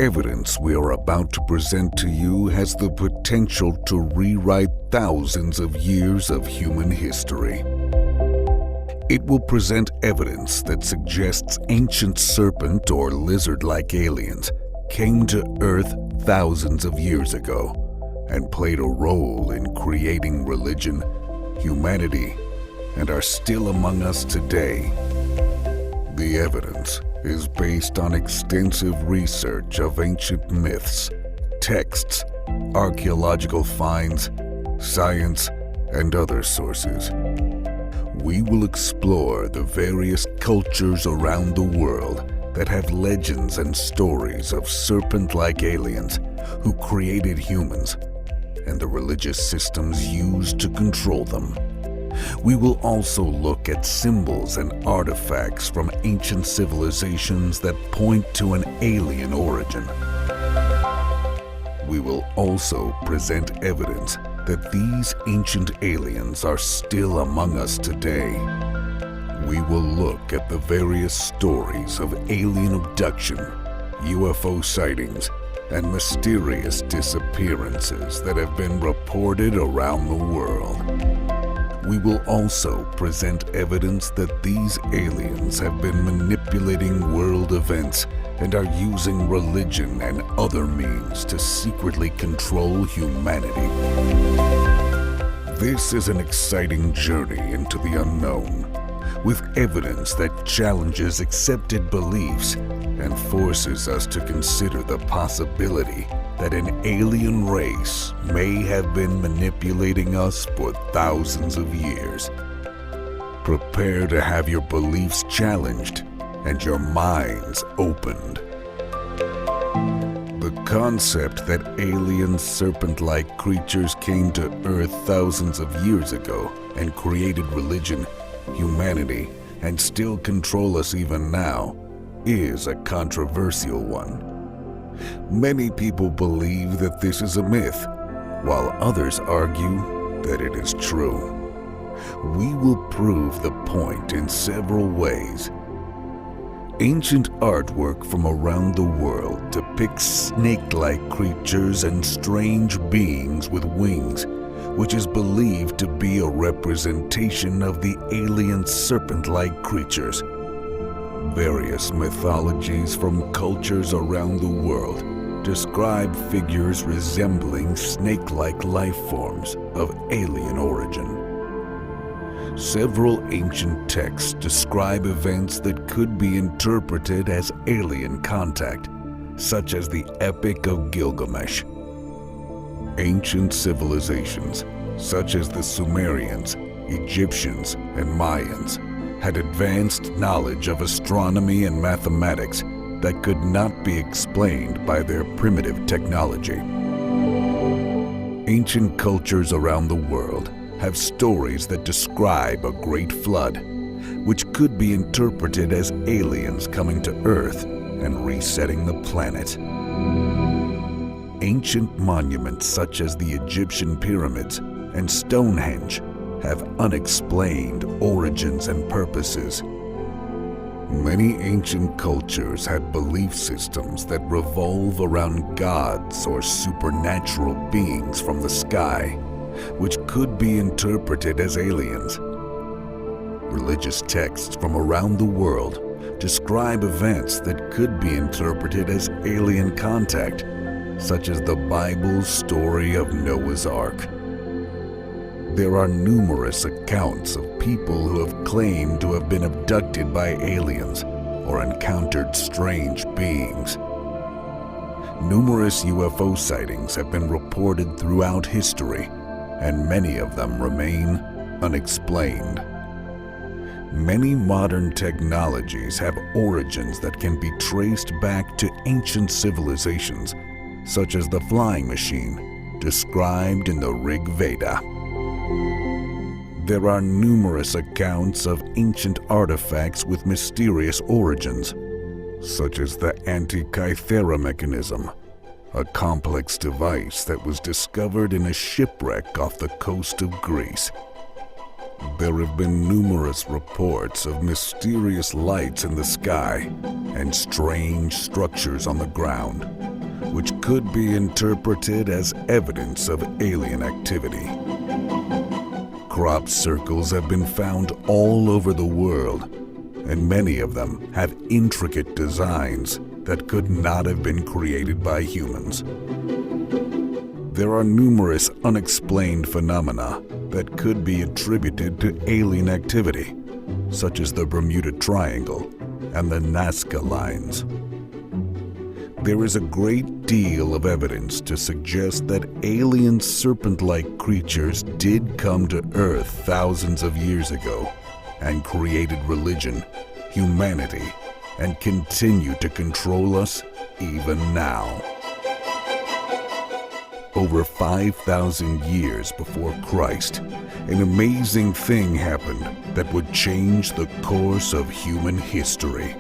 evidence we are about to present to you has the potential to rewrite thousands of years of human history. It will present evidence that suggests ancient serpent or lizard-like aliens came to Earth thousands of years ago and played a role in creating religion, humanity, and are still among us today. The evidence is based on extensive research of ancient myths, texts, archaeological finds, science, and other sources. We will explore the various cultures around the world that have legends and stories of serpent-like aliens who created humans and the religious systems used to control them. We will also look at symbols and artifacts from ancient civilizations that point to an alien origin. We will also present evidence that these ancient aliens are still among us today. We will look at the various stories of alien abduction, UFO sightings, and mysterious disappearances that have been reported around the world. We will also present evidence that these aliens have been manipulating world events and are using religion and other means to secretly control humanity. This is an exciting journey into the unknown, with evidence that challenges accepted beliefs and forces us to consider the possibility that an alien race may have been manipulating us for thousands of years. Prepare to have your beliefs challenged and your minds opened. The concept that alien serpent-like creatures came to Earth thousands of years ago and created religion, humanity, and still control us even now is a controversial one. Many people believe that this is a myth, while others argue that it is true. We will prove the point in several ways. Ancient artwork from around the world depicts snake-like creatures and strange beings with wings, which is believed to be a representation of the alien serpent-like creatures. Various mythologies from cultures around the world describe figures resembling snake-like life forms of alien origin. Several ancient texts describe events that could be interpreted as alien contact, such as the Epic of Gilgamesh. Ancient civilizations, such as the Sumerians, Egyptians, and Mayans, had advanced knowledge of astronomy and mathematics that could not be explained by their primitive technology. Ancient cultures around the world have stories that describe a great flood, which could be interpreted as aliens coming to Earth and resetting the planet. Ancient monuments such as the Egyptian pyramids and Stonehenge have unexplained origins and purposes. Many ancient cultures had belief systems that revolve around gods or supernatural beings from the sky, which could be interpreted as aliens. Religious texts from around the world describe events that could be interpreted as alien contact, such as the Bible's story of Noah's Ark. There are numerous accounts of people who have claimed to have been abducted by aliens or encountered strange beings. Numerous UFO sightings have been reported throughout history, and many of them remain unexplained. Many modern technologies have origins that can be traced back to ancient civilizations, such as the flying machine described in the Rig Veda. There are numerous accounts of ancient artifacts with mysterious origins, such as the Antikythera mechanism, a complex device that was discovered in a shipwreck off the coast of Greece. There have been numerous reports of mysterious lights in the sky and strange structures on the ground, which could be interpreted as evidence of alien activity. Crop circles have been found all over the world, and many of them have intricate designs that could not have been created by humans. There are numerous unexplained phenomena that could be attributed to alien activity, such as the Bermuda Triangle and the Nazca lines. There is a great deal of evidence to suggest that alien serpent-like creatures did come to Earth thousands of years ago and created religion, humanity, and continue to control us even now. Over 5,000 years before Christ, an amazing thing happened that would change the course of human history.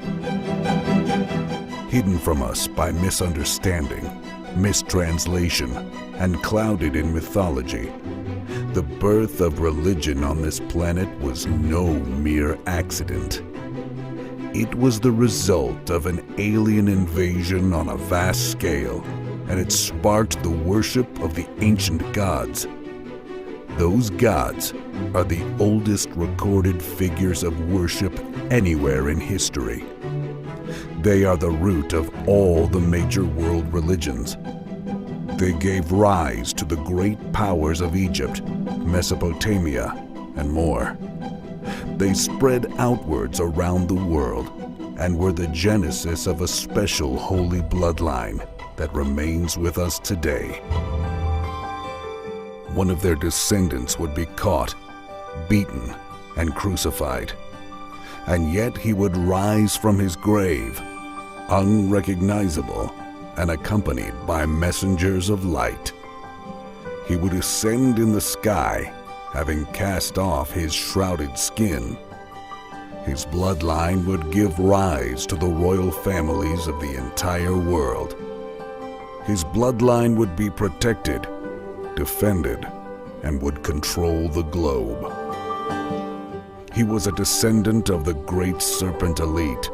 Hidden from us by misunderstanding, mistranslation, and clouded in mythology, the birth of religion on this planet was no mere accident. It was the result of an alien invasion on a vast scale, and it sparked the worship of the ancient gods. Those gods are the oldest recorded figures of worship anywhere in history. They are the root of all the major world religions. They gave rise to the great powers of Egypt, Mesopotamia, and more. They spread outwards around the world and were the genesis of a special holy bloodline that remains with us today. One of their descendants would be caught, beaten, and crucified, and yet he would rise from his grave, unrecognizable and accompanied by messengers of light. He would ascend in the sky, having cast off his shrouded skin. His bloodline would give rise to the royal families of the entire world. His bloodline would be protected, defended, and would control the globe. He was a descendant of the great Serpent elite,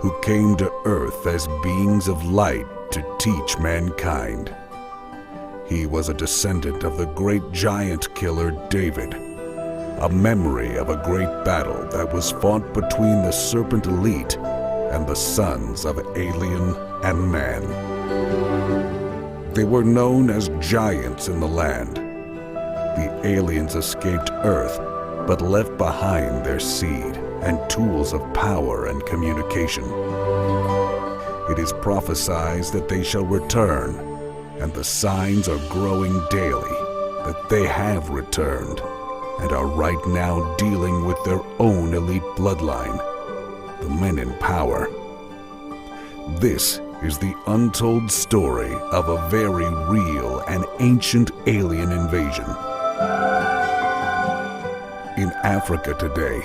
who came to Earth as beings of light to teach mankind. He was a descendant of the great giant killer David, a memory of a great battle that was fought between the Serpent elite and the sons of Alien and Man. They were known as giants in the land. The aliens escaped Earth, but left behind their seed and tools of power and communication. It is prophesied that they shall return, and the signs are growing daily that they have returned and are right now dealing with their own elite bloodline, the men in power. This is the untold story of a very real and ancient alien invasion. In Africa today,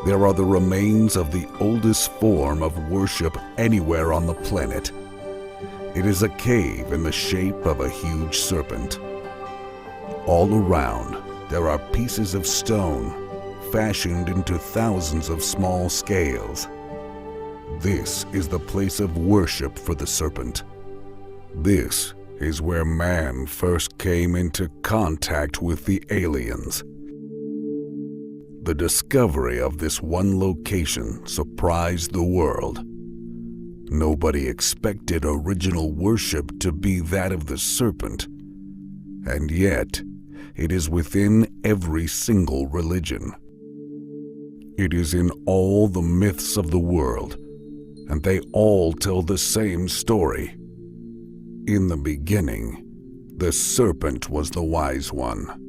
there are the remains of the oldest form of worship anywhere on the planet. It is a cave in the shape of a huge serpent. All around, there are pieces of stone fashioned into thousands of small scales. This is the place of worship for the serpent. This is where man first came into contact with the aliens. The discovery of this one location surprised the world. Nobody expected original worship to be that of the serpent, and yet it is within every single religion. It is in all the myths of the world, and they all tell the same story. In the beginning, the serpent was the wise one,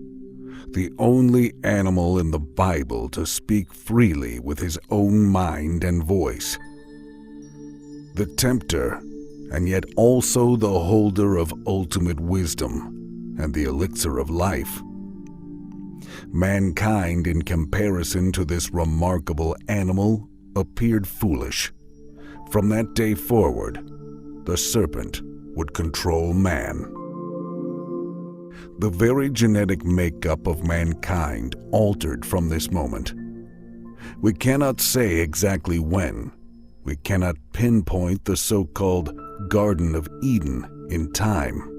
the only animal in the Bible to speak freely with his own mind and voice. The tempter, and yet also the holder of ultimate wisdom and the elixir of life. Mankind, in comparison to this remarkable animal, appeared foolish. From that day forward, the serpent would control man. The very genetic makeup of mankind altered from this moment. We cannot say exactly when. We cannot pinpoint the so-called Garden of Eden in time.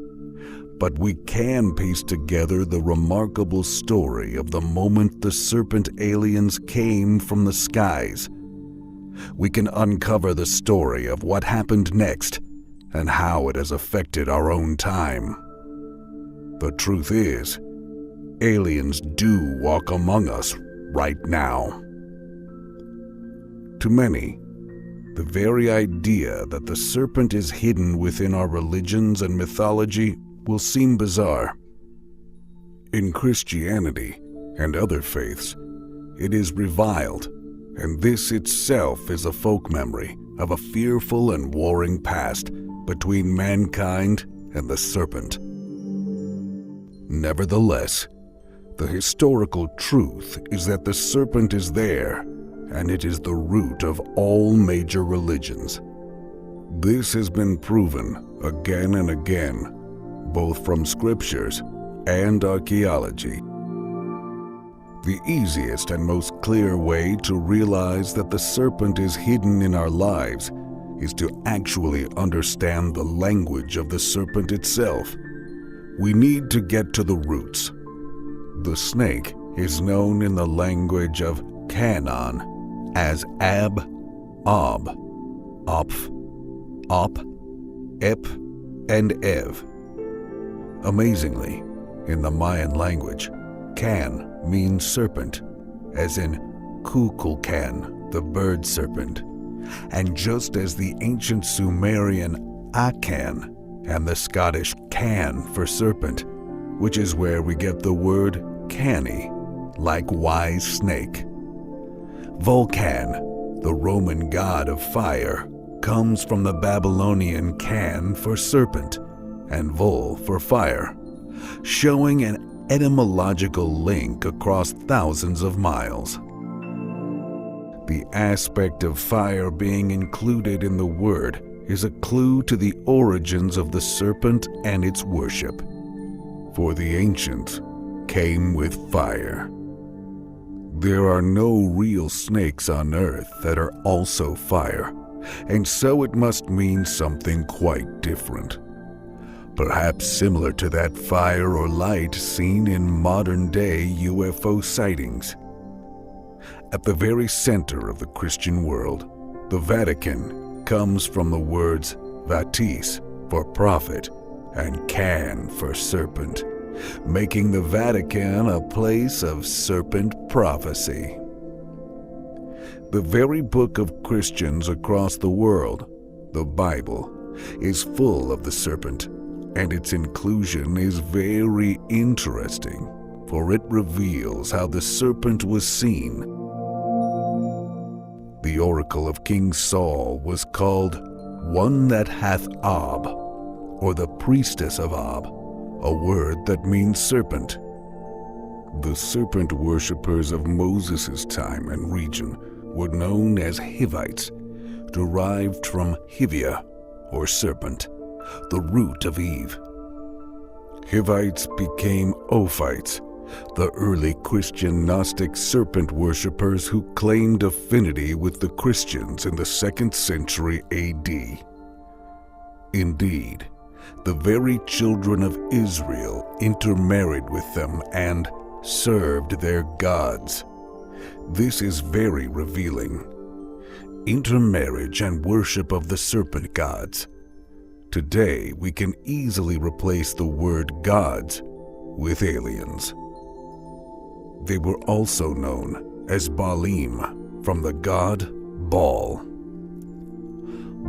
But we can piece together the remarkable story of the moment the serpent aliens came from the skies. We can uncover the story of what happened next and how it has affected our own time. The truth is, aliens do walk among us right now. To many, the very idea that the serpent is hidden within our religions and mythology will seem bizarre. In Christianity and other faiths, it is reviled, and this itself is a folk memory of a fearful and warring past between mankind and the serpent. Nevertheless, the historical truth is that the serpent is there, and it is the root of all major religions. This has been proven again and again, both from scriptures and archaeology. The easiest and most clear way to realize that the serpent is hidden in our lives is to actually understand the language of the serpent itself. We need to get to the roots. The snake is known in the language of Canaan as Ab, Ob, Oph, Op, Ep, and Ev. Amazingly, in the Mayan language, Can means serpent, as in Kukulkan, the bird serpent, and just as the ancient Sumerian Akan and the Scottish Can for serpent, which is where we get the word canny, like wise snake. Vulcan, the Roman god of fire, comes from the Babylonian Can for serpent and Vol for fire, showing an etymological link across thousands of miles. The aspect of fire being included in the word is a clue to the origins of the serpent and its worship. For the ancients came with fire. There are no real snakes on earth that are also fire, and so it must mean something quite different. Perhaps similar to that fire or light seen in modern-day UFO sightings. At the very center of the Christian world, the Vatican comes from the words vatis for prophet and can for serpent, making the Vatican a place of serpent prophecy. The very book of Christians across the world, the Bible, is full of the serpent, and its inclusion is very interesting, for it reveals how the serpent was seen. The oracle of King Saul was called one that hath Ob, or the priestess of Ob, a word that means serpent. The serpent worshippers of Moses' time and region were known as Hivites, derived from Hivia, or serpent, the root of Eve. Hivites became Ophites, the early Christian Gnostic serpent worshippers who claimed affinity with the Christians in the 2nd century AD. Indeed, the very children of Israel intermarried with them and served their gods. This is very revealing. Intermarriage and worship of the serpent gods. Today, we can easily replace the word gods with aliens. They were also known as Baalim, from the god Baal.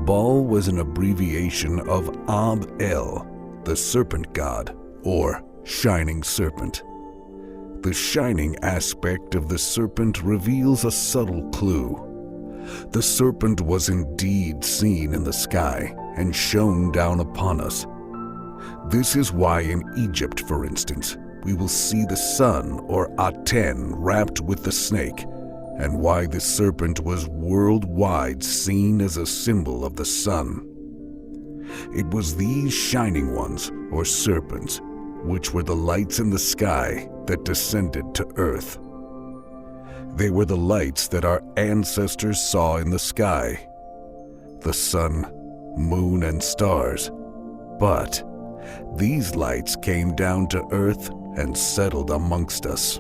Baal was an abbreviation of Ab-El, the serpent god, or shining serpent. The shining aspect of the serpent reveals a subtle clue. The serpent was indeed seen in the sky and shone down upon us. This is why in Egypt, for instance, we will see the sun, or Aten, wrapped with the snake, and why the serpent was worldwide seen as a symbol of the sun. It was these shining ones, or serpents, which were the lights in the sky that descended to earth. They were the lights that our ancestors saw in the sky. The sun, moon, and stars, But these lights came down to Earth and settled amongst us.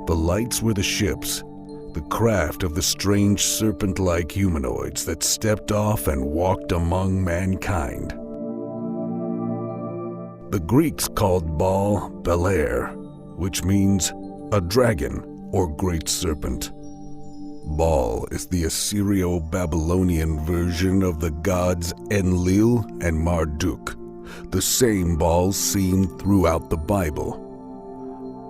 The lights were the ships, the craft of the strange serpent-like humanoids that stepped off and walked among mankind. The Greeks called Baal Belair, which means a dragon or great serpent. Baal is the Assyrio-Babylonian version of the gods Enlil and Marduk, the same Baal seen throughout the Bible.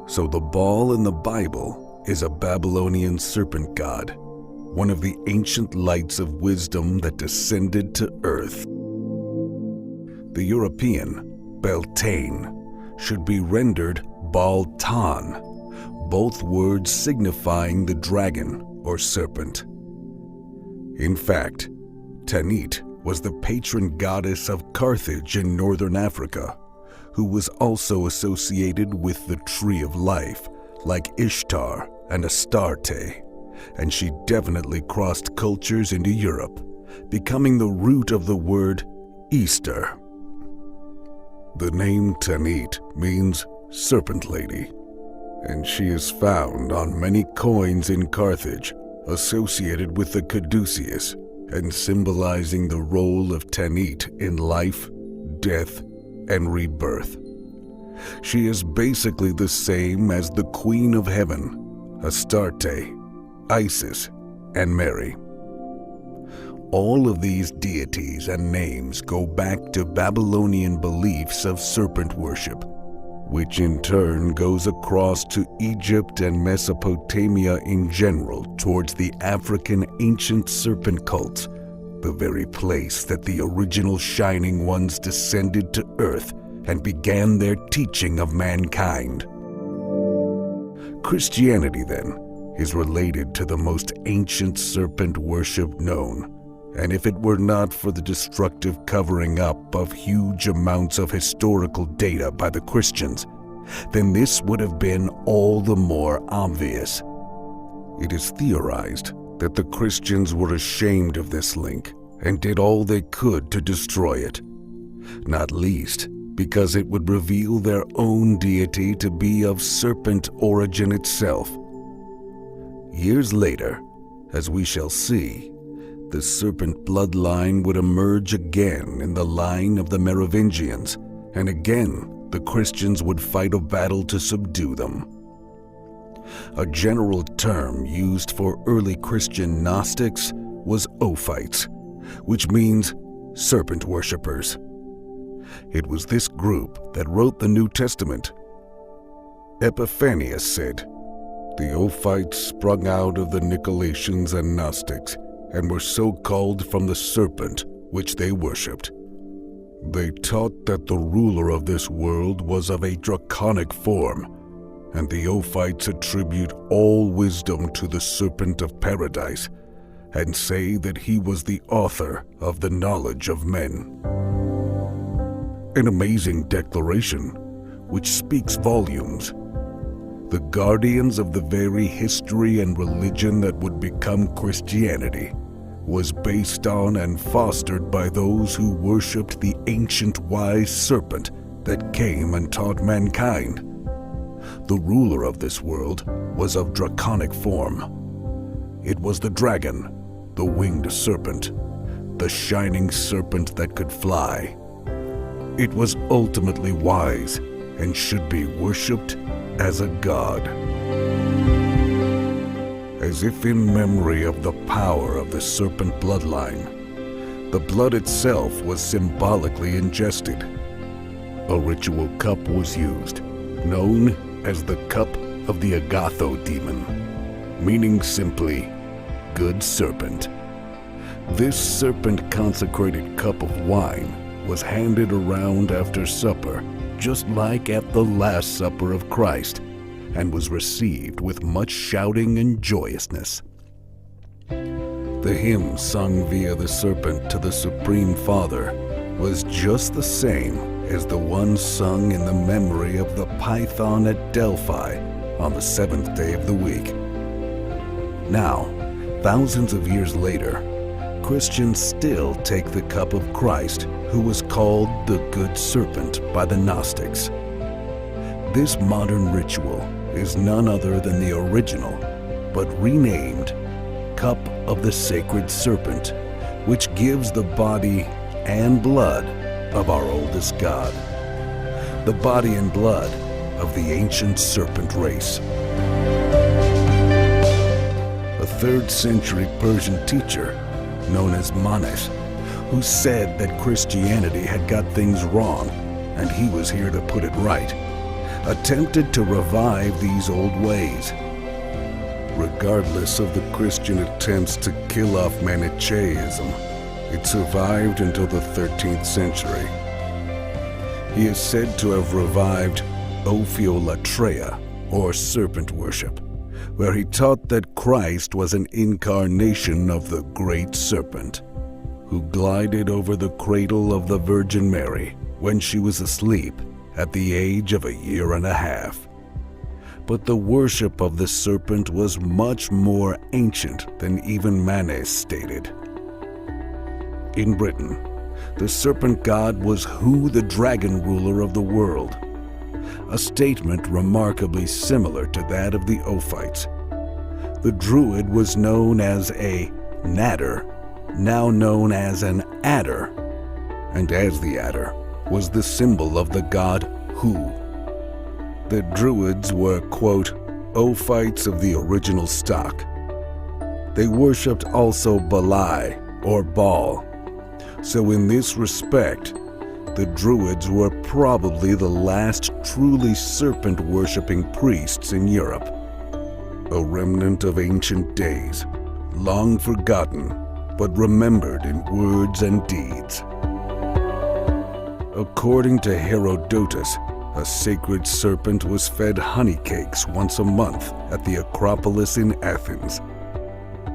So the Baal in the Bible is a Babylonian serpent god, one of the ancient lights of wisdom that descended to earth. The European, Beltane, should be rendered Baltan, both words signifying the dragon or serpent. In fact, Tanit was the patron goddess of Carthage in northern Africa, who was also associated with the Tree of Life, like Ishtar and Astarte, and she definitely crossed cultures into Europe, becoming the root of the word Easter. The name Tanit means Serpent Lady, and she is found on many coins in Carthage associated with the caduceus and symbolizing the role of Tanit in life, death, and rebirth. She is basically the same as the Queen of Heaven, Astarte, Isis, and Mary. All of these deities and names go back to Babylonian beliefs of serpent worship, which in turn goes across to Egypt and Mesopotamia in general towards the African ancient serpent cults, the very place that the original Shining Ones descended to Earth and began their teaching of mankind. Christianity, then, is related to the most ancient serpent worship known, and if it were not for the destructive covering up of huge amounts of historical data by the Christians, then this would have been all the more obvious. It is theorized that the Christians were ashamed of this link and did all they could to destroy it, not least because it would reveal their own deity to be of serpent origin itself. Years later, as we shall see, the serpent bloodline would emerge again in the line of the Merovingians, and again the Christians would fight a battle to subdue them. A general term used for early Christian Gnostics was Ophites, which means serpent worshippers. It was this group that wrote the New Testament. Epiphanius said, "The Ophites sprung out of the Nicolaitans and Gnostics, and were so called from the serpent which they worshipped. They taught that the ruler of this world was of a draconic form, and the Ophites attribute all wisdom to the serpent of paradise, and say that he was the author of the knowledge of men." An amazing declaration, which speaks volumes. The guardians of the very history and religion that would become Christianity was based on and fostered by those who worshipped the ancient wise serpent that came and taught mankind. The ruler of this world was of draconic form. It was the dragon, the winged serpent, the shining serpent that could fly. It was ultimately wise and should be worshipped as a god. As if in memory of the power of the serpent bloodline, the blood itself was symbolically ingested. A ritual cup was used, known as the Cup of the Agatho demon, meaning simply, good serpent. This serpent-consecrated cup of wine was handed around after supper, just like at the Last Supper of Christ, and was received with much shouting and joyousness. The hymn sung via the serpent to the Supreme Father was just the same as the one sung in the memory of the python at Delphi on the seventh day of the week. Now, thousands of years later, Christians still take the cup of Christ who was called the Good Serpent by the Gnostics. This modern ritual is none other than the original, but renamed Cup of the Sacred Serpent, which gives the body and blood of our oldest god, the body and blood of the ancient serpent race. A 3rd century Persian teacher known as Manes, who said that Christianity had got things wrong and he was here to put it right, attempted to revive these old ways. Regardless of the Christian attempts to kill off Manichaeism, it survived until the 13th century. He is said to have revived Ophiolatreia, or serpent worship, where he taught that Christ was an incarnation of the Great Serpent, who glided over the cradle of the Virgin Mary when she was asleep at the age of 1.5 years. But the worship of the serpent was much more ancient than even Manes stated. In Britain, the serpent god was Hu, the dragon ruler of the world, a statement remarkably similar to that of the Ophites. The druid was known as a natter, now known as an adder, and as the adder was the symbol of the god Hu. The druids were, quote, Ophites of the original stock. They worshipped also Balai, or Baal. So in this respect, the druids were probably the last truly serpent-worshipping priests in Europe, a remnant of ancient days, long forgotten, but remembered in words and deeds. According to Herodotus, a sacred serpent was fed honey cakes once a month at the Acropolis in Athens.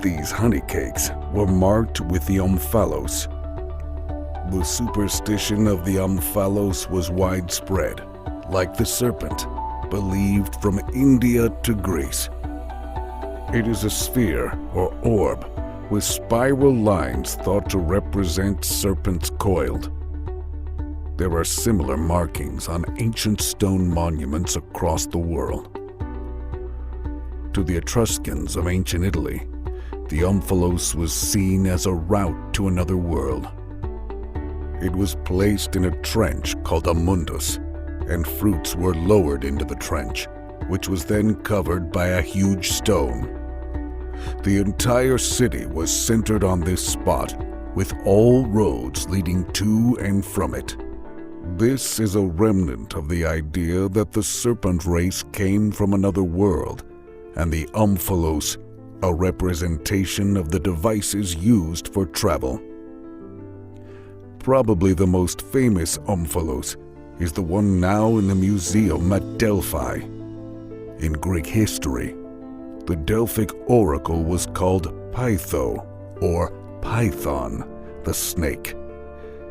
These honey cakes were marked with the omphalos. The superstition of the omphalos was widespread, like the serpent, believed from India to Greece. It is a sphere or orb with spiral lines thought to represent serpents coiled. There are similar markings on ancient stone monuments across the world. To the Etruscans of ancient Italy, the omphalos was seen as a route to another world. It was placed in a trench called a mundus, and fruits were lowered into the trench, which was then covered by a huge stone. The entire city was centered on this spot, with all roads leading to and from it. This is a remnant of the idea that the serpent race came from another world, and the omphalos, a representation of the devices used for travel. Probably the most famous omphalos is the one now in the museum at Delphi. In Greek history, the Delphic oracle was called Pytho, or Python, the snake,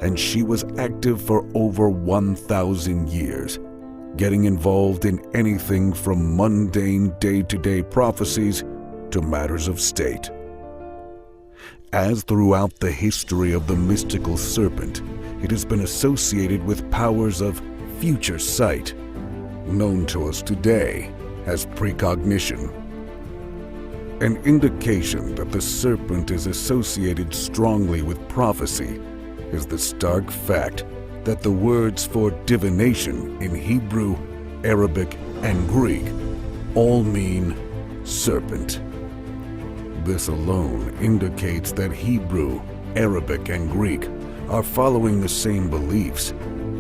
and she was active for over 1,000 years, getting involved in anything from mundane day-to-day prophecies to matters of state. As throughout the history of the mystical serpent, it has been associated with powers of future sight, known to us today as precognition. An indication that the serpent is associated strongly with prophecy is the stark fact that the words for divination in Hebrew, Arabic, and Greek all mean serpent. This alone indicates that Hebrew, Arabic, and Greek are following the same beliefs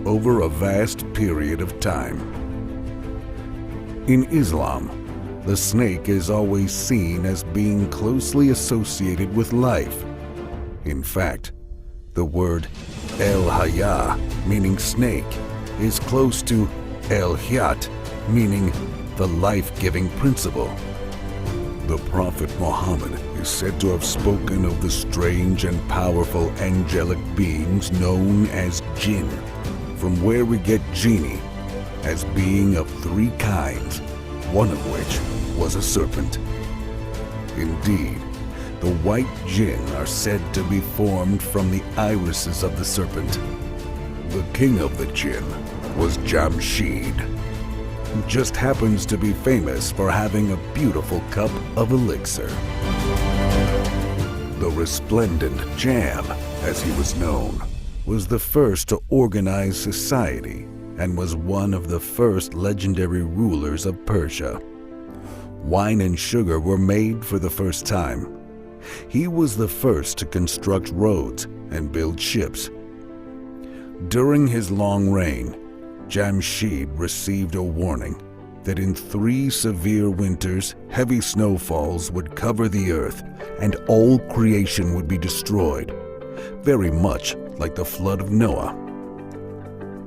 over a vast period of time. In Islam, the snake is always seen as being closely associated with life. In fact, the word El-Haya, meaning snake, is close to El-Hayat, meaning the life-giving principle. The Prophet Muhammad is said to have spoken of the strange and powerful angelic beings known as jinn, from where we get genie, as being of 3 kinds, one of which was a serpent. Indeed, the white jinn are said to be formed from the irises of the serpent, The king of the jinn was Jamshid, who just happens to be famous for having a beautiful cup of elixir. The resplendent Jam, as he was known, was the first to organize society and was one of the first legendary rulers of Persia. Wine and sugar were made for the first time. He was the first to construct roads and build ships. During his long reign, Jamshid received a warning that in 3 severe winters, heavy snowfalls would cover the earth and all creation would be destroyed, very much like the flood of Noah.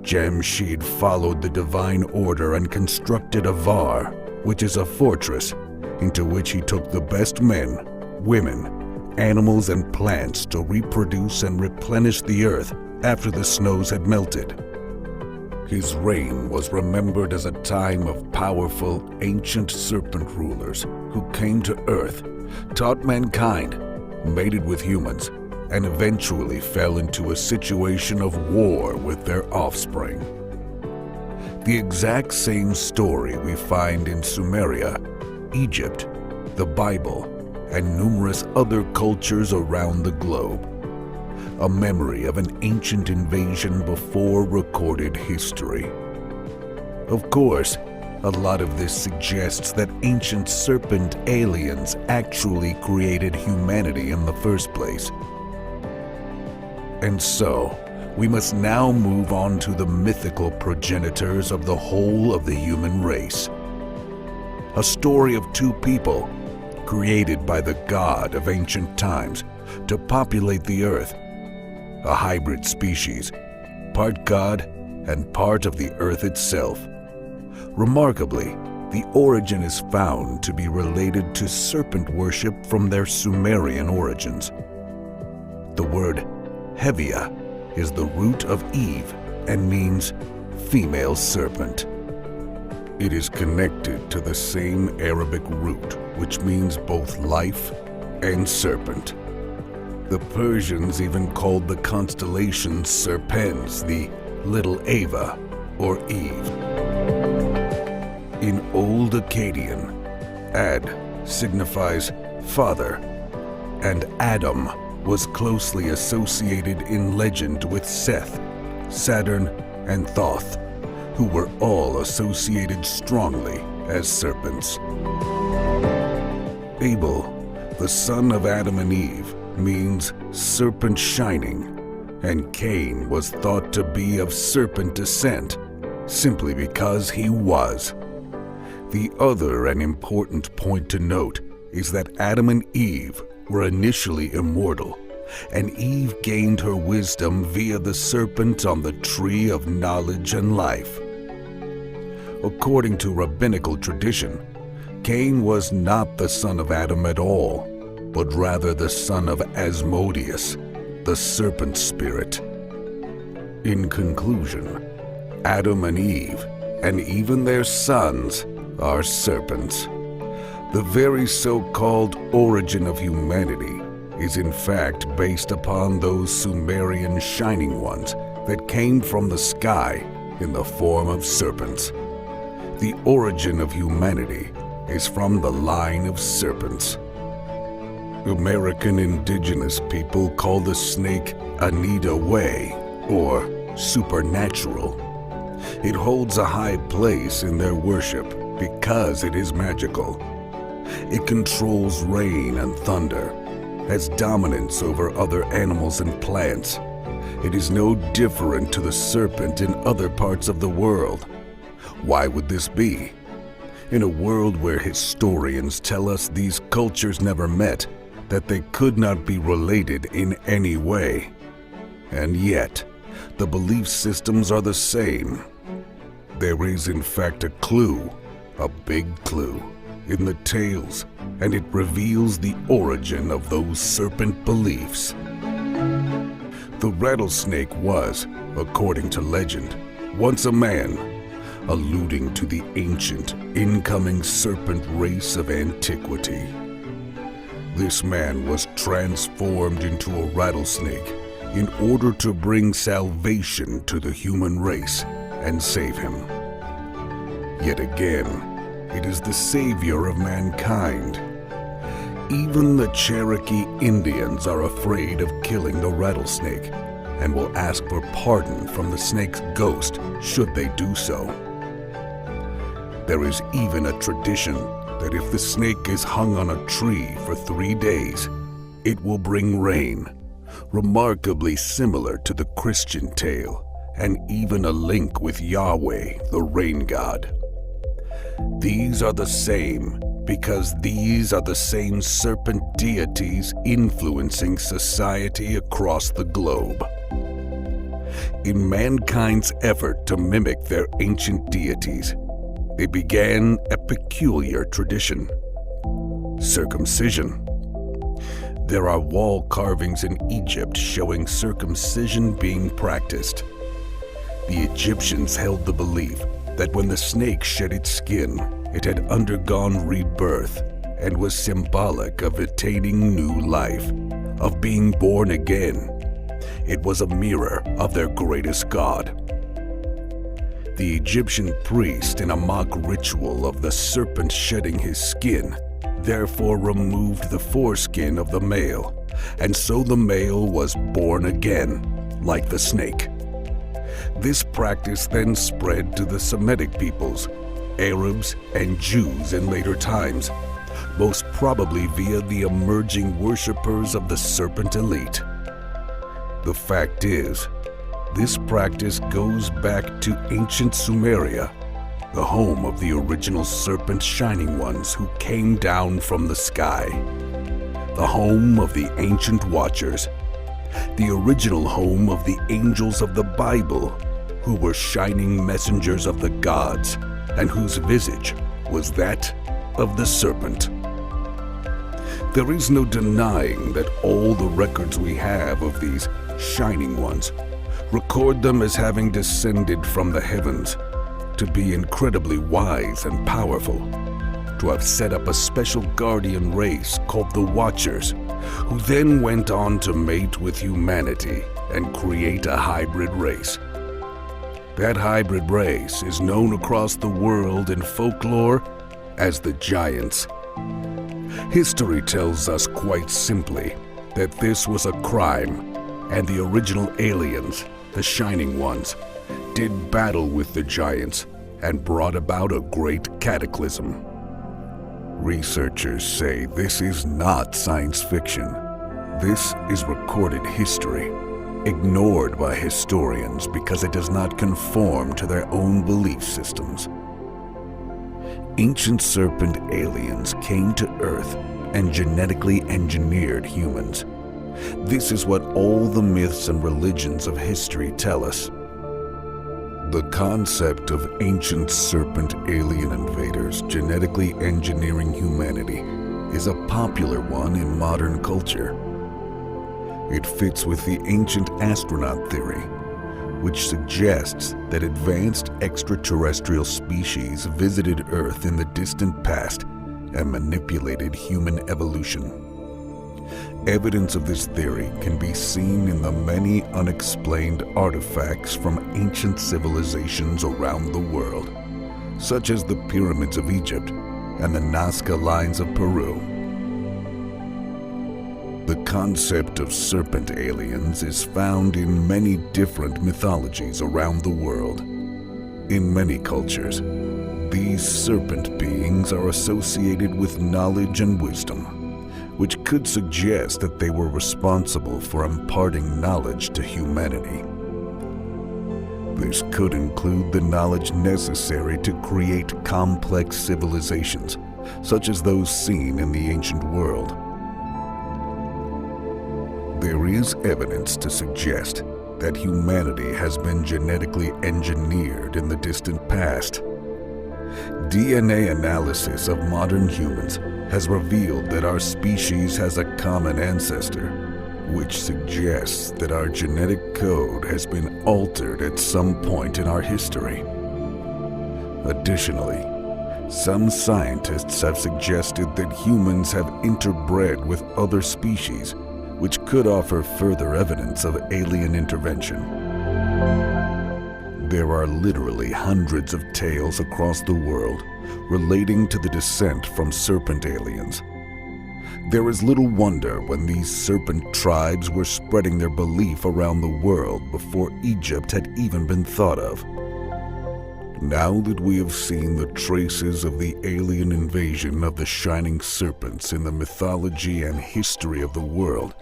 Jamshid followed the divine order and constructed a var, which is a fortress, into which he took the best men, women, animals, and plants to reproduce and replenish the earth after the snows had melted. His reign was remembered as a time of powerful, ancient serpent rulers who came to Earth, taught mankind, mated with humans, and eventually fell into a situation of war with their offspring. The exact same story we find in Sumeria, Egypt, the Bible, and numerous other cultures around the globe. A memory of an ancient invasion before recorded history. Of course, a lot of this suggests that ancient serpent aliens actually created humanity in the first place. And so, we must now move on to the mythical progenitors of the whole of the human race. A story of 2 people, created by the god of ancient times to populate the earth. A hybrid species, part god and part of the earth itself. Remarkably, the origin is found to be related to serpent worship from their Sumerian origins. The word Hevia is the root of Eve and means female serpent. It is connected to the same Arabic root, which means both life and serpent. The Persians even called the constellation Serpents the Little Ava, or Eve. In Old Akkadian, Ad signifies father, and Adam was closely associated in legend with Seth, Saturn, and Thoth, who were all associated strongly as serpents. Abel, the son of Adam and Eve, means serpent shining, and Cain was thought to be of serpent descent, simply because he was. The other and important point to note is that Adam and Eve were initially immortal, and Eve gained her wisdom via the serpent on the tree of knowledge and life. According to rabbinical tradition, Cain was not the son of Adam at all, but rather the son of Asmodeus, the serpent spirit. In conclusion, Adam and Eve, and even their sons, are serpents. The very so-called origin of humanity is in fact based upon those Sumerian shining ones that came from the sky in the form of serpents. The origin of humanity is from the line of serpents. American indigenous people call the snake Anita Way, or supernatural. It holds a high place in their worship because it is magical. It controls rain and thunder, has dominance over other animals and plants. It is no different to the serpent in other parts of the world. Why would this be? In a world where historians tell us these cultures never met, that they could not be related in any way. And yet, the belief systems are the same. There is in fact a clue, a big clue, in the tales, and it reveals the origin of those serpent beliefs. The rattlesnake was, according to legend, once a man, alluding to the ancient, incoming serpent race of antiquity. This man was transformed into a rattlesnake in order to bring salvation to the human race and save him. Yet again, it is the savior of mankind. Even the Cherokee Indians are afraid of killing the rattlesnake and will ask for pardon from the snake's ghost should they do so. There is even a tradition that if the snake is hung on a tree for 3 days, it will bring rain, remarkably similar to the Christian tale, and even a link with Yahweh, the rain god. These are the same because these are the same serpent deities influencing society across the globe. In mankind's effort to mimic their ancient deities, they began a peculiar tradition: circumcision. There are wall carvings in Egypt showing circumcision being practiced. The Egyptians held the belief that when the snake shed its skin, it had undergone rebirth and was symbolic of attaining new life, of being born again. It was a mirror of their greatest god. The Egyptian priest, in a mock ritual of the serpent shedding his skin, therefore removed the foreskin of the male, and so the male was born again, like the snake. This practice then spread to the Semitic peoples, Arabs, and Jews in later times, most probably via the emerging worshippers of the serpent elite. The fact is, this practice goes back to ancient Sumeria, the home of the original serpent shining ones who came down from the sky, the home of the ancient watchers, the original home of the angels of the Bible, who were shining messengers of the gods, and whose visage was that of the serpent. There is no denying that all the records we have of these shining ones record them as having descended from the heavens, to be incredibly wise and powerful, to have set up a special guardian race called the Watchers, who then went on to mate with humanity and create a hybrid race. That hybrid race is known across the world in folklore as the Giants. History tells us quite simply that this was a crime, and the original aliens, the Shining Ones, did battle with the Giants and brought about a great cataclysm. Researchers say this is not science fiction. This is recorded history, ignored by historians because it does not conform to their own belief systems. Ancient serpent aliens came to Earth and genetically engineered humans. This is what all the myths and religions of history tell us. The concept of ancient serpent alien invaders genetically engineering humanity is a popular one in modern culture. It fits with the ancient astronaut theory, which suggests that advanced extraterrestrial species visited Earth in the distant past and manipulated human evolution. Evidence of this theory can be seen in the many unexplained artifacts from ancient civilizations around the world, such as the pyramids of Egypt and the Nazca lines of Peru. The concept of serpent aliens is found in many different mythologies around the world. In many cultures, these serpent beings are associated with knowledge and wisdom, which could suggest that they were responsible for imparting knowledge to humanity. This could include the knowledge necessary to create complex civilizations, such as those seen in the ancient world. There is evidence to suggest that humanity has been genetically engineered in the distant past. DNA analysis of modern humans has revealed that our species has a common ancestor, which suggests that our genetic code has been altered at some point in our history. Additionally, some scientists have suggested that humans have interbred with other species which could offer further evidence of alien intervention. There are literally hundreds of tales across the world relating to the descent from serpent aliens. There is little wonder when these serpent tribes were spreading their belief around the world before Egypt had even been thought of. Now that we have seen the traces of the alien invasion of the shining serpents in the mythology and history of the world,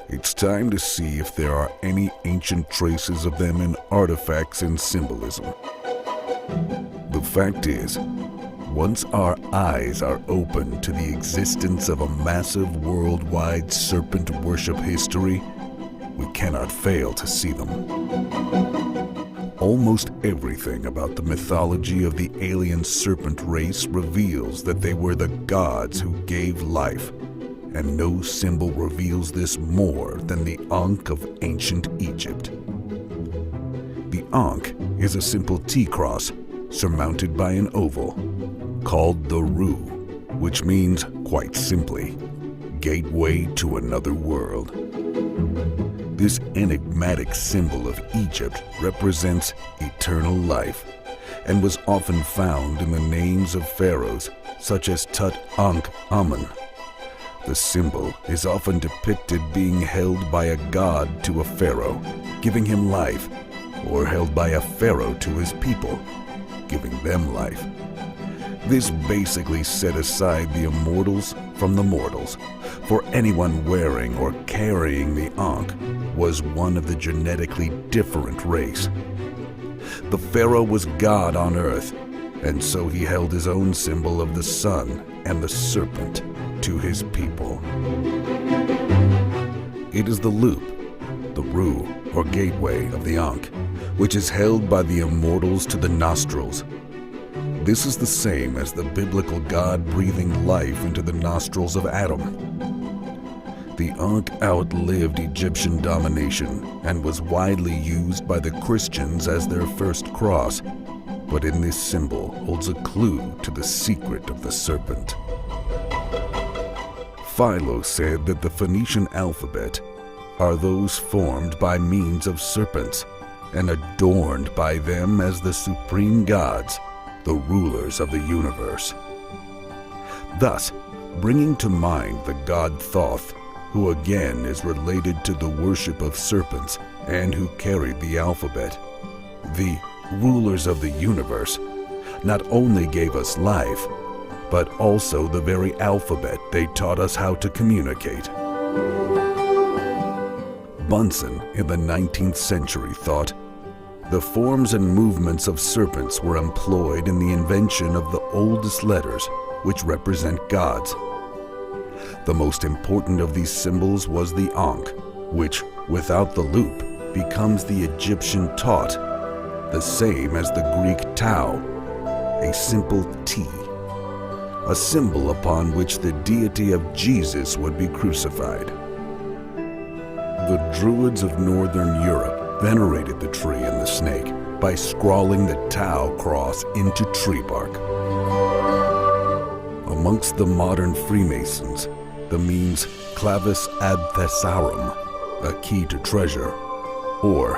it's time to see if there are any ancient traces of them in artifacts and symbolism. The fact is, once our eyes are open to the existence of a massive worldwide serpent worship history, we cannot fail to see them. Almost everything about the mythology of the alien serpent race reveals that they were the gods who gave life, and no symbol reveals this more than the Ankh of ancient Egypt. The Ankh is a simple T-cross surmounted by an oval, called the Ru, which means, quite simply, gateway to another world. This enigmatic symbol of Egypt represents eternal life and was often found in the names of pharaohs such as Tut-Ankh-Amun. The symbol is often depicted being held by a god to a pharaoh, giving him life, or held by a pharaoh to his people, giving them life. This basically set aside the immortals from the mortals, for anyone wearing or carrying the Ankh was one of the genetically different race. The pharaoh was God on earth, and so he held his own symbol of the sun and the serpent to his people. It is the loop, the Ru or gateway of the Ankh, which is held by the immortals to the nostrils. This is the same as the biblical God breathing life into the nostrils of Adam. The Ankh outlived Egyptian domination and was widely used by the Christians as their first cross, but in this symbol holds a clue to the secret of the serpent. Philo said that the Phoenician alphabet are those formed by means of serpents and adorned by them as the supreme gods, the rulers of the universe. Thus, bringing to mind the god Thoth, who again is related to the worship of serpents and who carried the alphabet, the rulers of the universe not only gave us life, but also the very alphabet they taught us how to communicate. Bunsen in the 19th century thought, the forms and movements of serpents were employed in the invention of the oldest letters, which represent gods. The most important of these symbols was the Ankh, which, without the loop, becomes the Egyptian Taut, the same as the Greek Tau, a simple T, a symbol upon which the deity of Jesus would be crucified. The Druids of Northern Europe venerated the tree and the snake by scrawling the Tau cross into tree bark. Amongst the modern Freemasons, the means clavis ad thesaurem, a key to treasure, or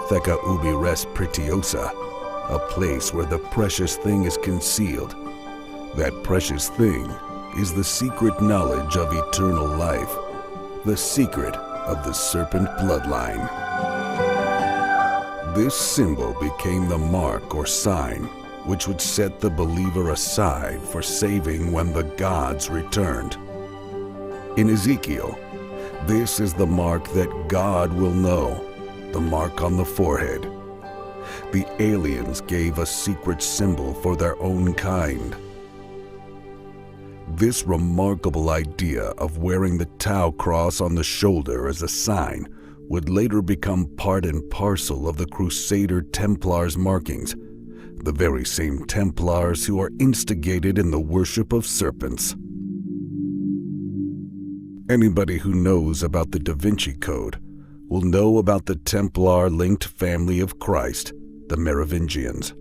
theca ubi res pretiosa, a place where the precious thing is concealed. That precious thing is the secret knowledge of eternal life, the secret of the serpent bloodline. This symbol became the mark or sign which would set the believer aside for saving when the gods returned. In Ezekiel, this is the mark that God will know, the mark on the forehead. The aliens gave a secret symbol for their own kind. This remarkable idea of wearing the Tau cross on the shoulder as a sign would later become part and parcel of the Crusader Templars' markings, the very same Templars who are instigated in the worship of serpents. Anybody who knows about the Da Vinci Code will know about the Templar-linked family of Christ, the Merovingians.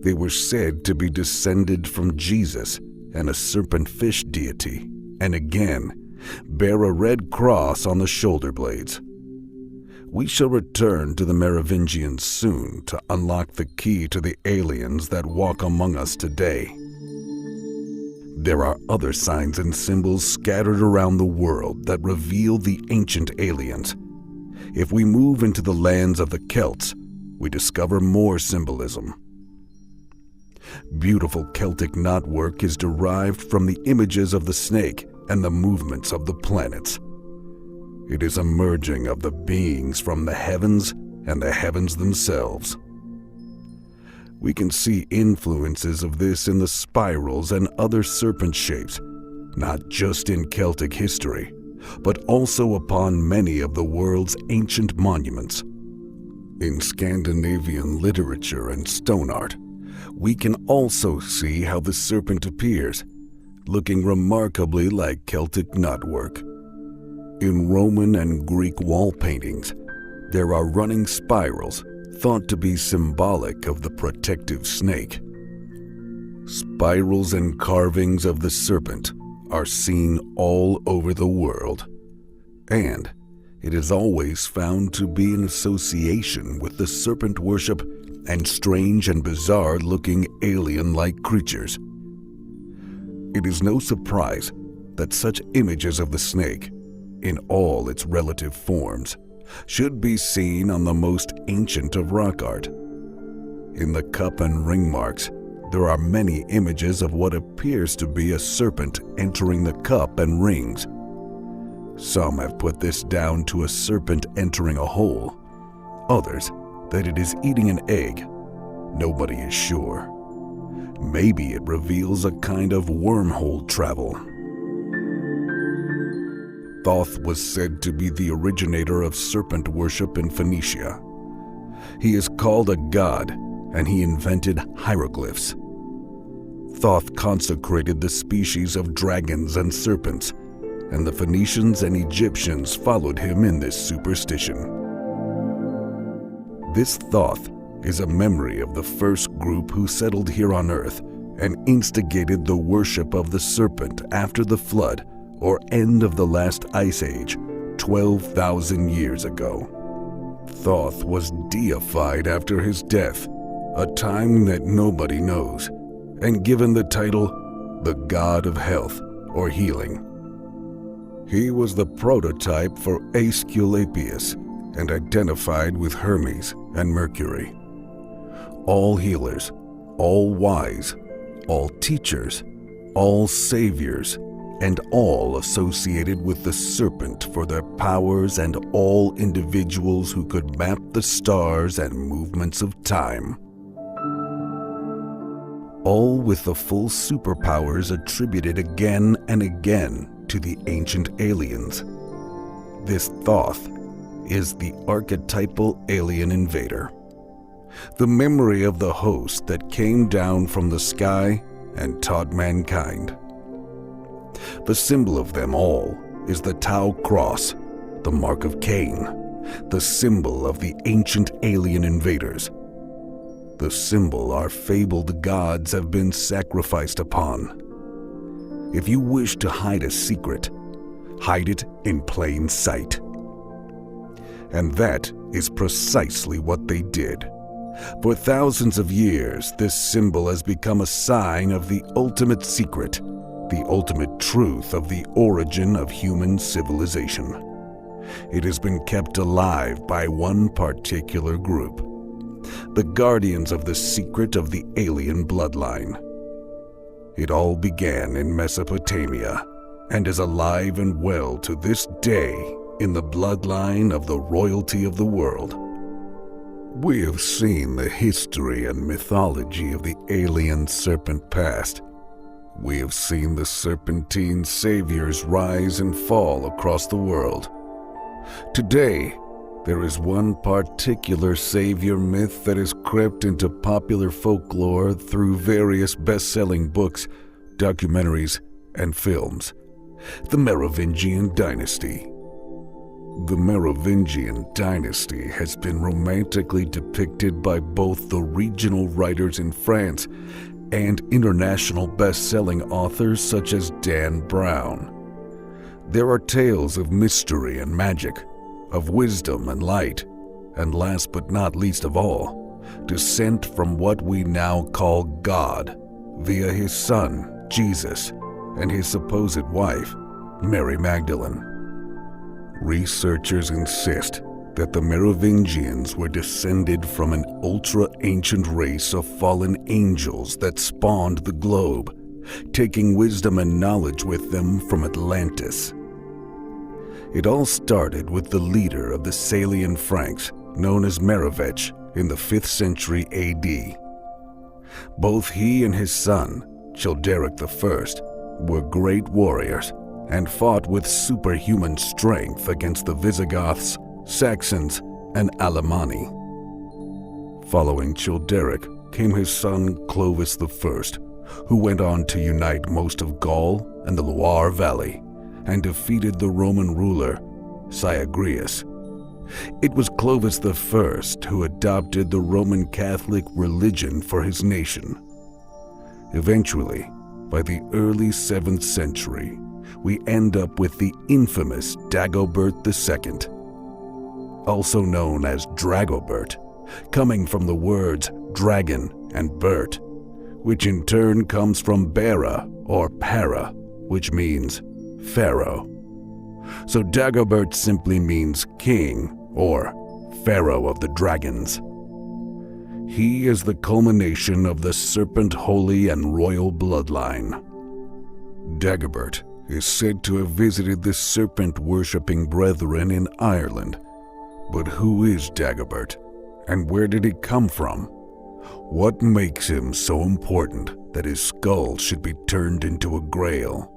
They were said to be descended from Jesus and a serpent fish deity, and again, bear a red cross on the shoulder blades. We shall return to the Merovingians soon to unlock the key to the aliens that walk among us today. There are other signs and symbols scattered around the world that reveal the ancient aliens. If we move into the lands of the Celts, we discover more symbolism. Beautiful Celtic knotwork is derived from the images of the snake and the movements of the planets. It is a merging of the beings from the heavens and the heavens themselves. We can see influences of this in the spirals and other serpent shapes, not just in Celtic history, but also upon many of the world's ancient monuments. In Scandinavian literature and stone art, we can also see how the serpent appears, looking remarkably like Celtic knotwork. In Roman and Greek wall paintings, there are running spirals thought to be symbolic of the protective snake. Spirals and carvings of the serpent are seen all over the world, and it is always found to be in association with the serpent worship and strange and bizarre-looking alien-like creatures. It is no surprise that such images of the snake, in all its relative forms, should be seen on the most ancient of rock art. In the cup and ring marks, there are many images of what appears to be a serpent entering the cup and rings. Some have put this down to a serpent entering a hole, others that it is eating an egg. Nobody is sure. Maybe it reveals a kind of wormhole travel. Thoth was said to be the originator of serpent worship in Phoenicia. He is called a god, and he invented hieroglyphs. Thoth consecrated the species of dragons and serpents, and the Phoenicians and Egyptians followed him in this superstition. This Thoth is a memory of the first group who settled here on Earth and instigated the worship of the serpent after the flood or end of the last ice age, 12,000 years ago. Thoth was deified after his death, a time that nobody knows, and given the title the God of Health or Healing. He was the prototype for Aesculapius and identified with Hermes and Mercury. All healers, all wise, all teachers, all saviors, and all associated with the serpent for their powers, and all individuals who could map the stars and movements of time. All with the full superpowers attributed again and again to the ancient aliens. This Thoth is the archetypal alien invader, the memory of the host that came down from the sky and taught mankind. The symbol of them all is the Tau cross, the mark of Cain, the symbol of the ancient alien invaders, the symbol our fabled gods have been sacrificed upon. If you wish to hide a secret, hide it in plain sight. And that is precisely what they did. For thousands of years, this symbol has become a sign of the ultimate secret, the ultimate truth of the origin of human civilization. It has been kept alive by one particular group, the guardians of the secret of the alien bloodline. It all began in Mesopotamia and is alive and well to this day in the bloodline of the royalty of the world. We have seen the history and mythology of the alien serpent past. We have seen the serpentine saviors rise and fall across the world. Today, there is one particular savior myth that has crept into popular folklore through various best-selling books, documentaries, and films: the Merovingian dynasty. The Merovingian dynasty has been romantically depicted by both the regional writers in France and international best-selling authors such as Dan Brown. There are tales of mystery and magic, of wisdom and light, and last but not least of all, descent from what we now call God via his son, Jesus, and his supposed wife, Mary Magdalene. Researchers insist that the Merovingians were descended from an ultra-ancient race of fallen angels that spawned the globe, taking wisdom and knowledge with them from Atlantis. It all started with the leader of the Salian Franks, known as Merovech, in the 5th century AD. Both he and his son, Childeric I, were great warriors and fought with superhuman strength against the Visigoths, Saxons, and Alemanni. Following Childeric came his son Clovis I, who went on to unite most of Gaul and the Loire Valley and defeated the Roman ruler Syagrius. It was Clovis I who adopted the Roman Catholic religion for his nation. Eventually, by the early 7th century, we end up with the infamous Dagobert II, also known as Dragobert, coming from the words dragon and Bert, which in turn comes from Bera or Para, which means Pharaoh. So Dagobert simply means king or Pharaoh of the dragons. He is the culmination of the Serpent holy and royal bloodline. Dagobert is said to have visited the serpent-worshipping brethren in Ireland. But who is Dagobert, and where did he come from? What makes him so important that his skull should be turned into a grail?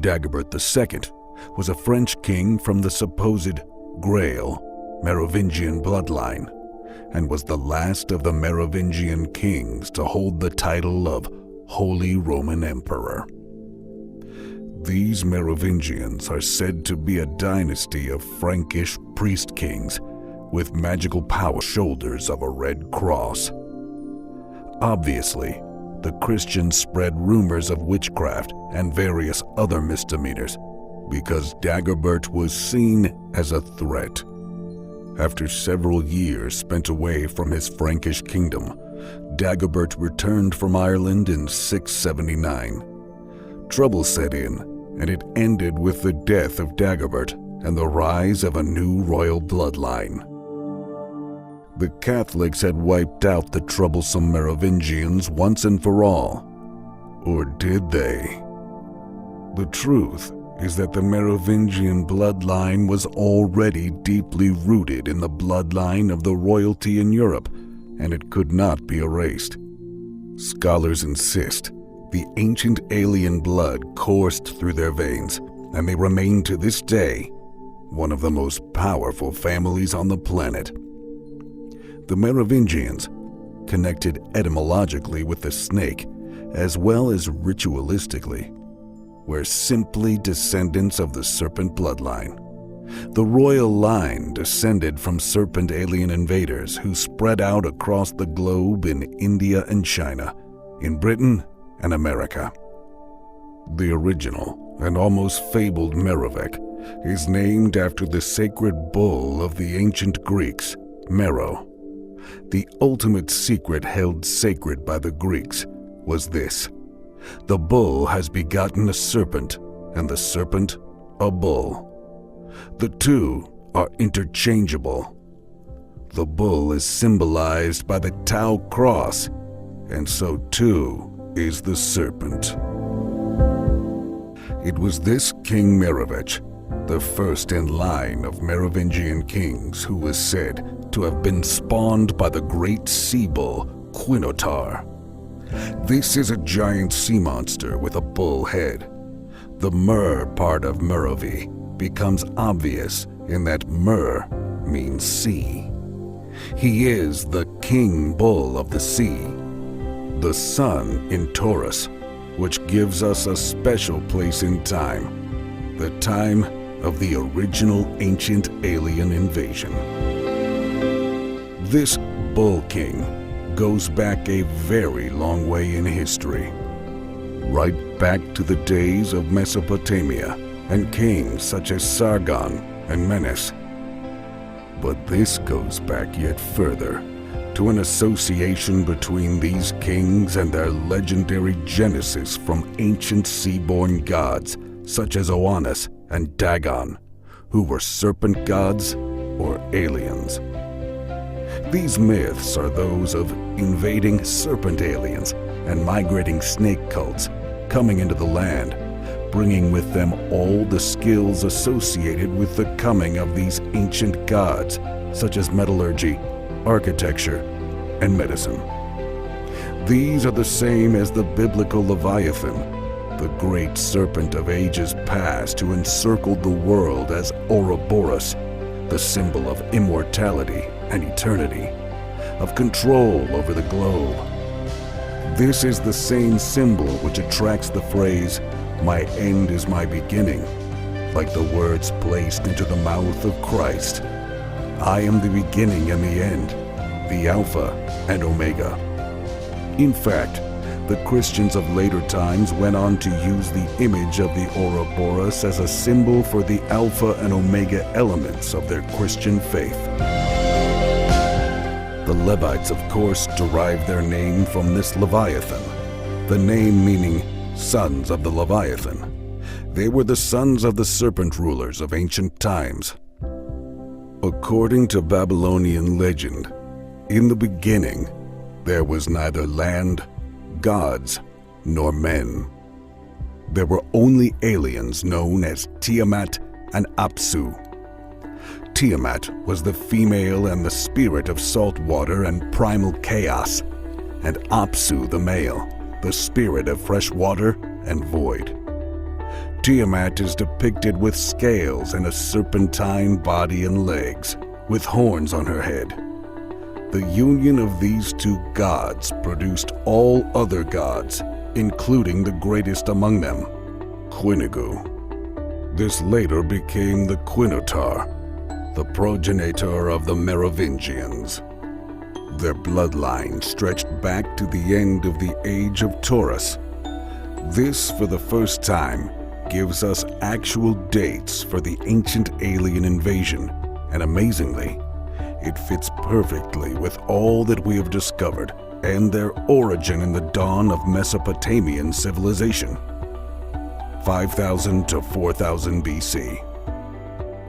Dagobert II was a French king from the supposed Grail Merovingian bloodline, and was the last of the Merovingian kings to hold the title of Holy Roman Emperor. These Merovingians are said to be a dynasty of Frankish priest kings with magical power, shoulders of a red cross. Obviously, the Christians spread rumors of witchcraft and various other misdemeanors because Dagobert was seen as a threat. After several years spent away from his Frankish kingdom, Dagobert returned from Ireland in 679. Trouble set in, and it ended with the death of Dagobert and the rise of a new royal bloodline. The Catholics had wiped out the troublesome Merovingians once and for all. Or did they? The truth is that the Merovingian bloodline was already deeply rooted in the bloodline of the royalty in Europe, and it could not be erased. Scholars insist the ancient alien blood coursed through their veins, and they remain to this day one of the most powerful families on the planet. The Merovingians, connected etymologically with the snake as well as ritualistically, were simply descendants of the Serpent bloodline. The royal line descended from Serpent alien invaders who spread out across the globe in India and China, in Britain and America. The original and almost fabled Merovech is named after the sacred bull of the ancient Greeks, Mero. The ultimate secret held sacred by the Greeks was this: the bull has begotten a serpent, and the serpent a bull. The two are interchangeable. The bull is symbolized by the Tau cross, and so too is the serpent. It was this King Merovech, the first in line of Merovingian kings, who was said to have been spawned by the great sea bull Quinotar. This is a giant sea monster with a bull head. The Mer part of Merovi becomes obvious in that Mer means sea. He is the king bull of the sea, the sun in Taurus, which gives us a special place in time, the time of the original ancient alien invasion. This Bull King goes back a very long way in history, right back to the days of Mesopotamia and kings such as Sargon and Menes. But this goes back yet further, to an association between these kings and their legendary genesis from ancient sea-born gods such as Oannes and Dagon, who were serpent gods or aliens. These myths are those of invading serpent aliens and migrating snake cults coming into the land, bringing with them all the skills associated with the coming of these ancient gods, such as metallurgy, architecture, and medicine. These are the same as the biblical Leviathan, the great serpent of ages past who encircled the world as Ouroboros, the symbol of immortality and eternity, of control over the globe. This is the same symbol which attracts the phrase, "My end is my beginning," like the words placed into the mouth of Christ. I am the beginning and the end, the Alpha and Omega. In fact, the Christians of later times went on to use the image of the Ouroboros as a symbol for the Alpha and Omega elements of their Christian faith. The Levites, of course, derived their name from this Leviathan, the name meaning sons of the Leviathan. They were the sons of the serpent rulers of ancient times. According to Babylonian legend, in the beginning, there was neither land, gods, nor men. There were only aliens known as Tiamat and Apsu. Tiamat was the female and the spirit of salt water and primal chaos, and Apsu the male, the spirit of fresh water and void. Tiamat is depicted with scales and a serpentine body and legs, with horns on her head. The union of these two gods produced all other gods, including the greatest among them, Quinigu. This later became the Quinotar, the progenitor of the Merovingians. Their bloodline stretched back to the end of the Age of Taurus. This, for the first time, gives us actual dates for the ancient alien invasion, and amazingly, it fits perfectly with all that we have discovered and their origin in the dawn of Mesopotamian civilization. 5,000 to 4,000 BC.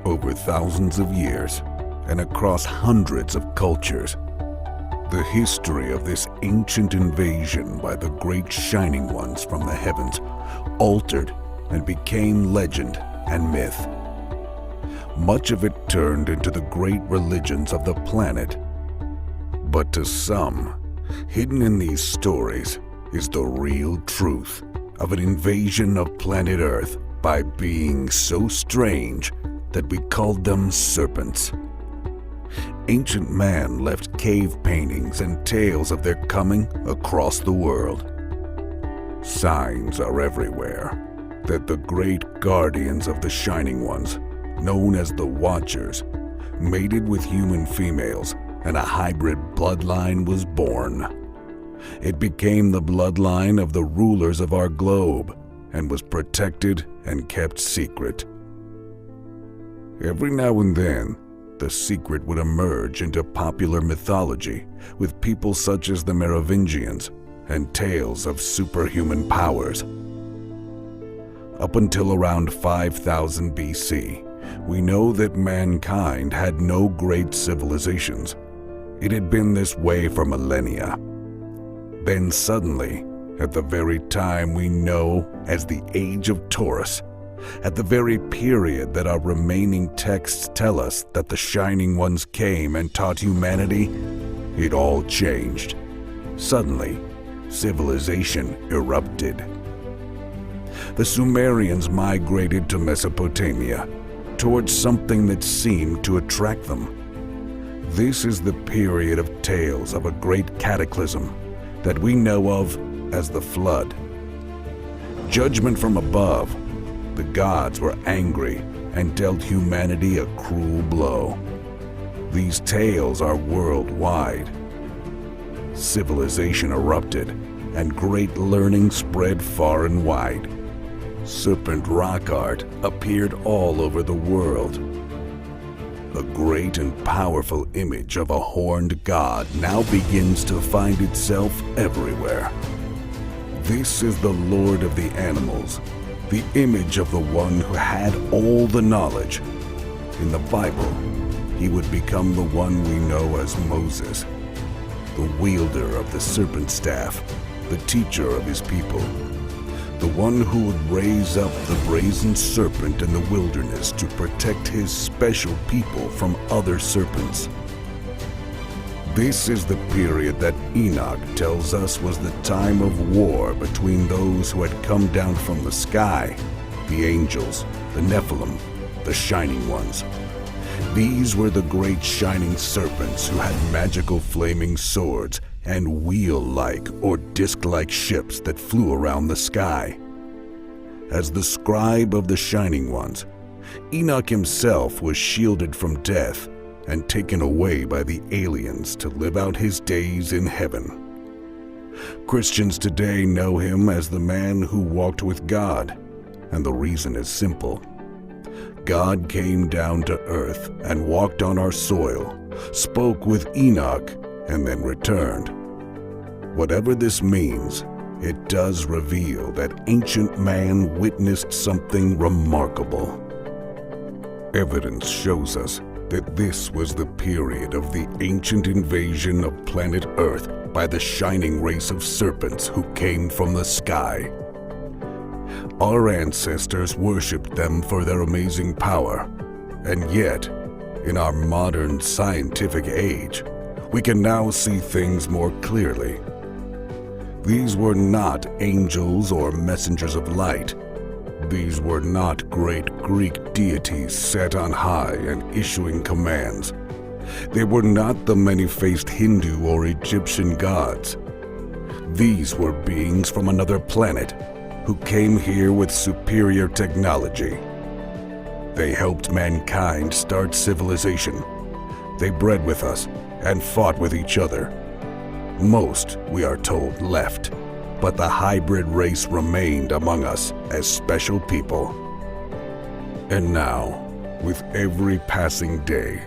Over thousands of years and across hundreds of cultures, the history of this ancient invasion by the great shining ones from the heavens altered and became legend and myth. Much of it turned into the great religions of the planet. But to some, hidden in these stories is the real truth of an invasion of planet Earth by beings so strange that we called them serpents. Ancient man left cave paintings and tales of their coming across the world. Signs are everywhere that the great guardians of the Shining Ones, known as the Watchers, mated with human females and a hybrid bloodline was born. It became the bloodline of the rulers of our globe and was protected and kept secret. Every now and then, the secret would emerge into popular mythology with people such as the Merovingians and tales of superhuman powers. Up until around 5,000 BC, we know that mankind had no great civilizations. It had been this way for millennia. Then suddenly, at the very time we know as the Age of Taurus, at the very period that our remaining texts tell us that the Shining Ones came and taught humanity, it all changed. Suddenly, civilization erupted. The Sumerians migrated to Mesopotamia, towards something that seemed to attract them. This is the period of tales of a great cataclysm that we know of as the Flood. Judgment from above, the gods were angry and dealt humanity a cruel blow. These tales are worldwide. Civilization erupted, and great learning spread far and wide. Serpent rock art appeared all over the world. A great and powerful image of a horned god now begins to find itself everywhere. This is the Lord of the animals, the image of the one who had all the knowledge. In the Bible, he would become the one we know as Moses, the wielder of the serpent staff, the teacher of his people, the one who would raise up the brazen serpent in the wilderness to protect his special people from other serpents. This is the period that Enoch tells us was the time of war between those who had come down from the sky, the angels, the Nephilim, the Shining Ones. These were the great shining serpents who had magical flaming swords and wheel-like or disc-like ships that flew around the sky. As the scribe of the Shining Ones, Enoch himself was shielded from death and taken away by the aliens to live out his days in heaven. Christians today know him as the man who walked with God, and the reason is simple. God came down to earth and walked on our soil, spoke with Enoch, and then returned. Whatever this means, it does reveal that ancient man witnessed something remarkable. Evidence shows us that this was the period of the ancient invasion of planet Earth by the shining race of serpents who came from the sky. Our ancestors worshipped them for their amazing power, and yet, in our modern scientific age, we can now see things more clearly. These were not angels or messengers of light. These were not great Greek deities set on high and issuing commands. They were not the many-faced Hindu or Egyptian gods. These were beings from another planet who came here with superior technology. They helped mankind start civilization. They bred with us and fought with each other. Most, we are told, left, but the hybrid race remained among us as special people. And now, with every passing day,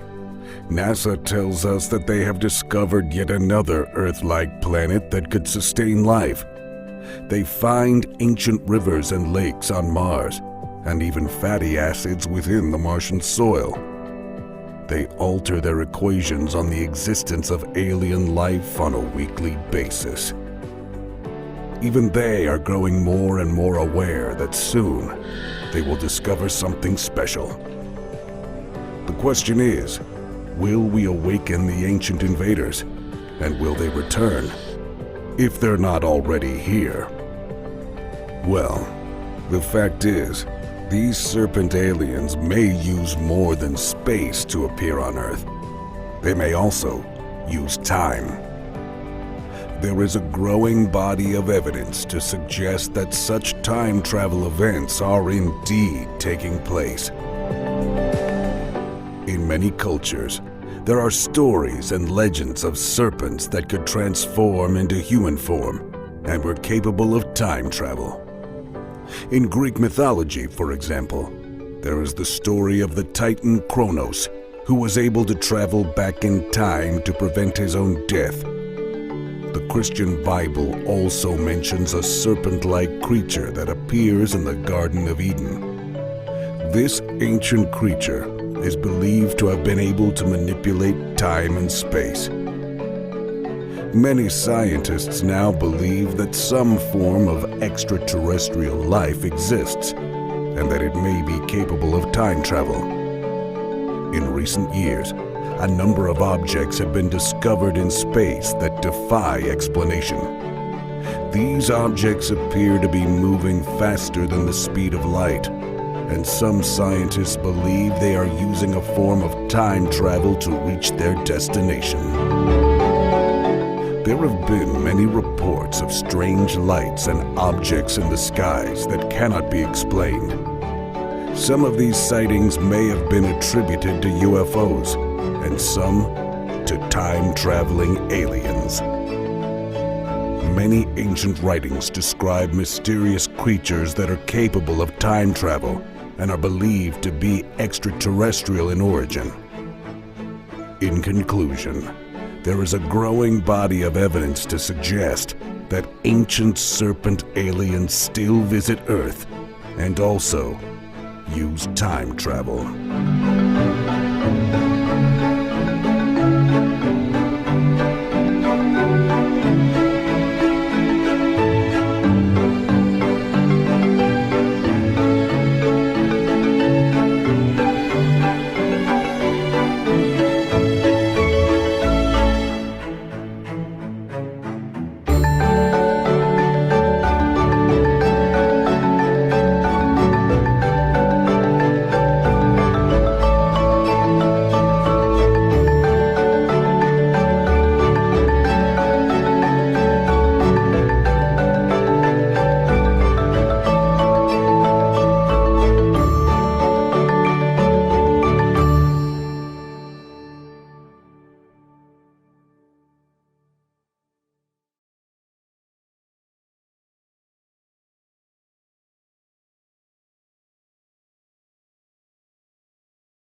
NASA tells us that they have discovered yet another Earth-like planet that could sustain life. They find ancient rivers and lakes on Mars, and even fatty acids within the Martian soil. They alter their equations on the existence of alien life on a weekly basis. Even they are growing more and more aware that soon they will discover something special. The question is, will we awaken the ancient invaders? And will they return? If they're not already here. Well, the fact is, these serpent aliens may use more than space to appear on Earth. They may also use time. There is a growing body of evidence to suggest that such time travel events are indeed taking place. In many cultures, there are stories and legends of serpents that could transform into human form and were capable of time travel. In Greek mythology, for example, there is the story of the Titan Kronos, who was able to travel back in time to prevent his own death. The Christian Bible also mentions a serpent-like creature that appears in the Garden of Eden. This ancient creature is believed to have been able to manipulate time and space. Many scientists now believe that some form of extraterrestrial life exists, and that it may be capable of time travel. In recent years, a number of objects have been discovered in space that defy explanation. These objects appear to be moving faster than the speed of light, and some scientists believe they are using a form of time travel to reach their destination. There have been many reports of strange lights and objects in the skies that cannot be explained. Some of these sightings may have been attributed to UFOs, and some to time-traveling aliens. many ancient writings describe mysterious creatures that are capable of time travel and are believed to be extraterrestrial in origin. In conclusion, there is a growing body of evidence to suggest that ancient serpent aliens still visit Earth and also use time travel.